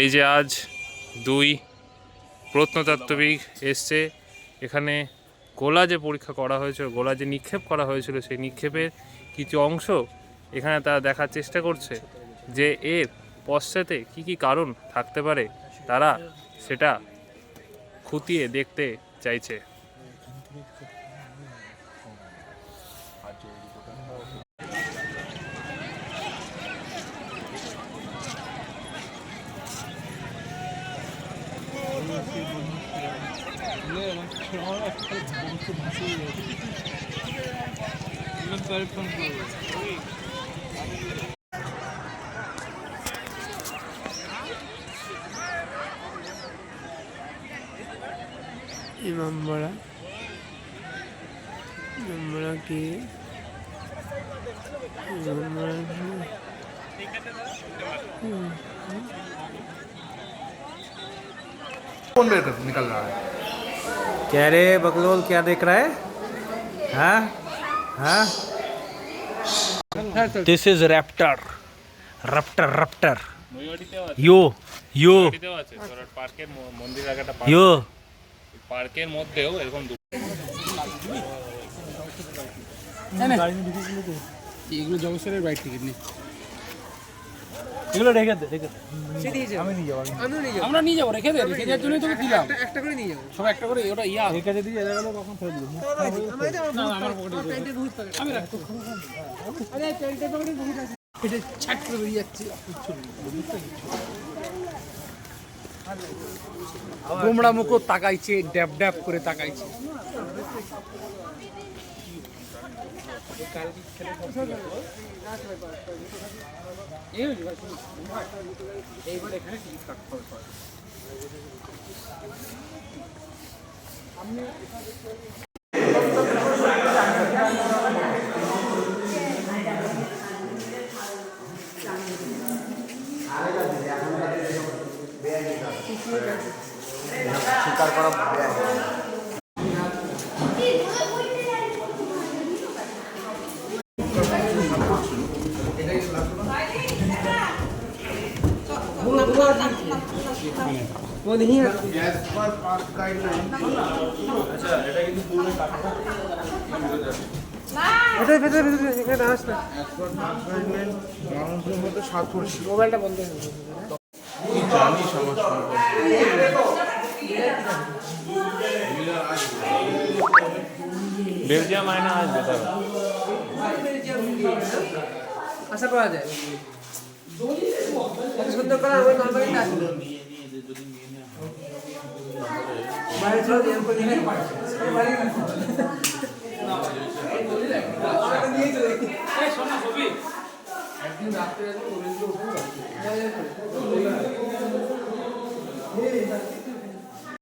এই যে আজ 2 প্রত্নতাত্ত্বিক এসছে এখানে গোলা যে পরীক্ষা করা হয়েছিল, গোলা যে নিক্ষেপ করা হয়েছিল, সেই নিক্ষেপের কিছু অংশ এখানে তারা দেখার চেষ্টা করছে যে এর পশ্চাতে কি কি কারণ থাকতে পারে, তারা সেটা খতিয়ে দেখতে চাইছে। ইমামবাড়া কি कौन निकल रहा है? क्या रे बकलोल, क्या देख रहा है? हाँ हाँ, this is raptor raptor raptor yo yo পার্কের মন্দির আগাটা यो পার্কের মধ্যেও এরকম এগুলো জগৎসরের বাইক টিকিট নেই, এগুলো রেখে দে রেখে দে, আমি নিয়ে যাবো, আমরা নিয়ে যাবো, রেখে দেওয়ার জন্যই তোকে দিলাম, একটা করে নিয়ে যাবো, সব একটা করে। ওটা ইয়া রেখে দে দিয়ে এলে গেল কখন ফেলে দিবি? না আমার পকেটে আমি রাখবো, আরে প্যান্টের পকেটে বহুত আছে, এটা ছাট করে বেরিয়ে যাচ্ছে। গোমড়া মুখো তাকাইছে, ড্যাব ড্যাব করে তাকাইছে। এইবার এখানে টিকিট কাটতে হবে। স্বীকার করা মোবাইলটা বন্ধ হয়ে গেছে। বেলজিয়াম আয়না আসবে তবে আশা করা যায় সুন্দর করা ওই নরমালি না আসবে বাইরে চলে দিয়ে করে দিলে একদিন রাত্রে করে দিলে